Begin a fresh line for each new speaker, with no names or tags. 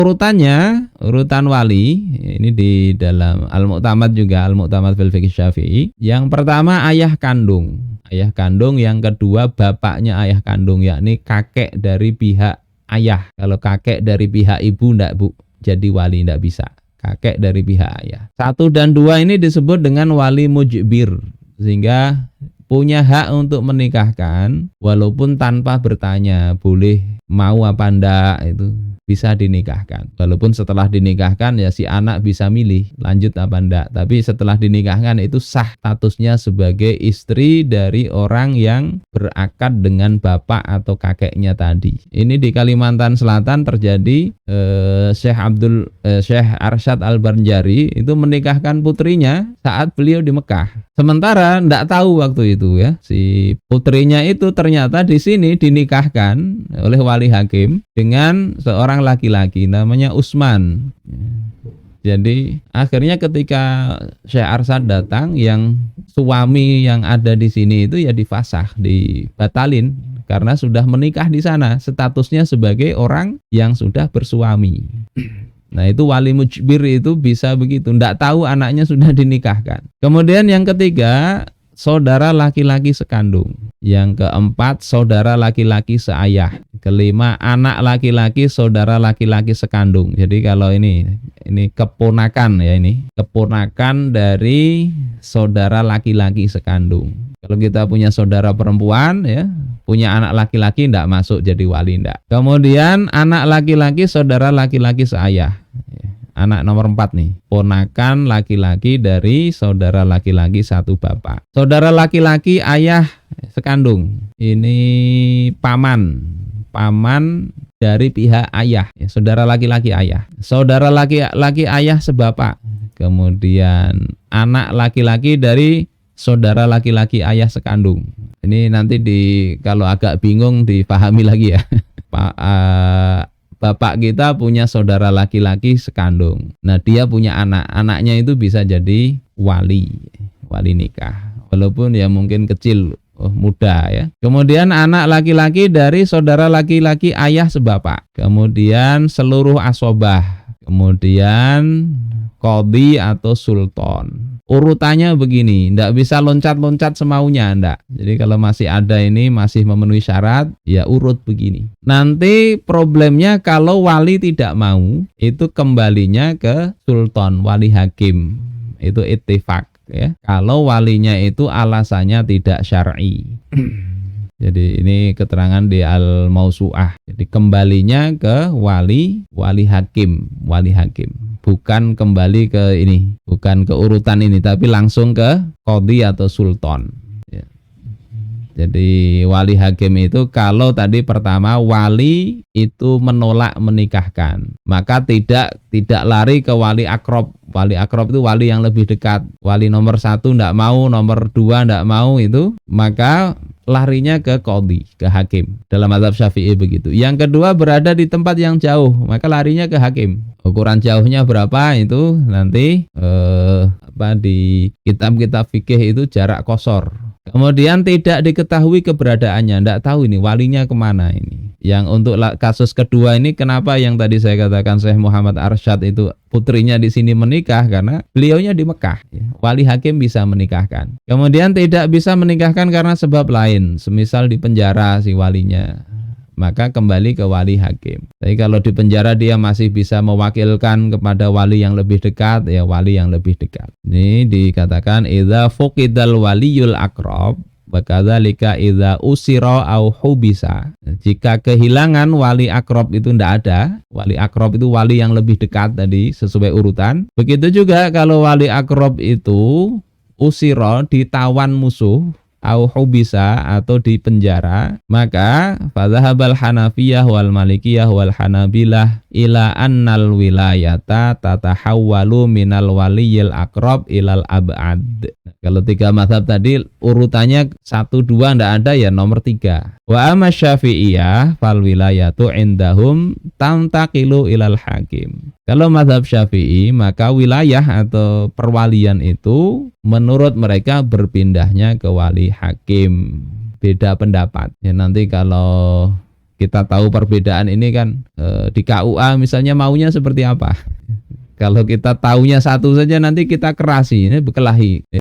urutan wali ini di dalam Al-Mu'tamad juga, Al-Mu'tamad fil Fiqh Syafi'i. Yang pertama ayah kandung, yang kedua bapaknya ayah kandung, yakni kakek dari pihak ayah. Kalau kakek dari pihak ibu ndak Bu, jadi wali ndak bisa. Kakek dari pihak ayah. 1 dan 2 ini disebut dengan wali mujbir, sehingga punya hak untuk menikahkan walaupun tanpa bertanya, boleh mau apa ndak, itu bisa dinikahkan. Walaupun setelah dinikahkan ya si anak bisa milih lanjut apa ndak, tapi setelah dinikahkan itu sah statusnya sebagai istri dari orang yang berakad dengan bapak atau kakeknya tadi. Ini di Kalimantan Selatan terjadi. Syekh Arsyad Al-Banjari itu menikahkan putrinya saat beliau di Mekah. Sementara ndak tahu waktu itu ya, si putrinya itu ternyata di sini dinikahkan oleh wali hakim dengan seorang laki-laki namanya Usman. Jadi akhirnya ketika Syekh Arsyad datang, yang suami yang ada di sini itu ya difasah, dibatalin karena sudah menikah di sana, statusnya sebagai orang yang sudah bersuami. Nah itu wali mujbir itu bisa begitu, ndak tahu anaknya sudah dinikahkan. Kemudian yang ketiga, saudara laki-laki sekandung. Yang keempat, saudara laki-laki seayah. Kelima, anak laki-laki saudara laki-laki sekandung. Jadi kalau ini keponakan ya, ini keponakan dari saudara laki-laki sekandung. Kalau kita punya saudara perempuan ya, punya anak laki-laki ndak masuk jadi wali, ndak. Kemudian anak laki-laki saudara laki-laki seayah. Anak nomor 4 nih, ponakan laki-laki dari saudara laki-laki satu bapak. Saudara laki-laki ayah sekandung, ini paman dari pihak ayah, ya, saudara laki-laki ayah. Saudara laki-laki ayah sebapak. Kemudian anak laki-laki dari saudara laki-laki ayah sekandung. Ini nanti kalau agak bingung dipahami lagi ya. Bapak kita punya saudara laki-laki sekandung. Nah dia punya anaknya itu bisa jadi wali nikah. Walaupun ya mungkin kecil, muda ya. Kemudian anak laki-laki dari saudara laki-laki ayah sebapak. Kemudian seluruh asobah. Kemudian qadhi atau sultan. Urutannya begini, ndak bisa loncat-loncat semaunya, ndak. Jadi kalau masih ada ini, masih memenuhi syarat, ya urut begini. Nanti problemnya kalau wali tidak mau, itu kembalinya ke sultan, wali hakim. Itu ittifaq ya. Kalau walinya itu alasannya tidak syar'i. Jadi ini keterangan di Al-Mausu'ah. Jadi kembalinya ke wali hakim. Bukan kembali ke ini, bukan ke urutan ini, tapi langsung ke qadhi atau sultan. Ya. Jadi wali hakim itu kalau tadi pertama wali itu menolak menikahkan, maka tidak lari ke wali akrob. Wali akrob itu wali yang lebih dekat. Wali nomor 1 ndak mau, nomor 2 ndak mau itu, maka larinya ke qadhi, ke hakim. Dalam mazhab Syafi'i begitu. Yang kedua berada di tempat yang jauh, maka larinya ke hakim. Ukuran jauhnya berapa itu nanti di kitab-kitab fikih itu jarak qasar. Kemudian tidak diketahui keberadaannya, ndak tahu ini walinya kemana ini. Yang untuk kasus kedua ini, kenapa yang tadi saya katakan Syekh Muhammad Arsyad itu putrinya di sini menikah, karena beliaunya di Mekah. Wali hakim bisa menikahkan. Kemudian tidak bisa menikahkan karena sebab lain, semisal di penjara si walinya, maka kembali ke wali hakim. Tapi kalau di penjara dia masih bisa mewakilkan kepada wali yang lebih dekat, ya wali yang lebih dekat. Ini dikatakan idza fuqidal waliyul aqrab wa kadzalika idza usira au hubisa. Jika kehilangan wali akrob itu tidak ada, wali akrob itu wali yang lebih dekat tadi sesuai urutan. Begitu juga kalau wali akrob itu usira, ditawan musuh, au hubisa atau di penjara, maka fadhahabal Hanafiyah wal Malikiyah wal Hanabilah ila annal wilayata tatahawwalu minal waliyil aqrab ilal ab'ad. Kalau 3 mazhab tadi urutannya 1, 2 ndak ada, ya nomor 3. Wa amma Syafi'iyah fal wilayatu indahum tantaqilu ilal hakim. Kalau mazhab Syafi'i, maka wilayah atau perwalian itu menurut mereka berpindahnya ke wali hakim. Beda pendapat. Ya nanti kalau kita tahu perbedaan ini kan di KUA misalnya maunya seperti apa. Kalau kita taunya satu saja nanti kita kerasi, ini berkelahi.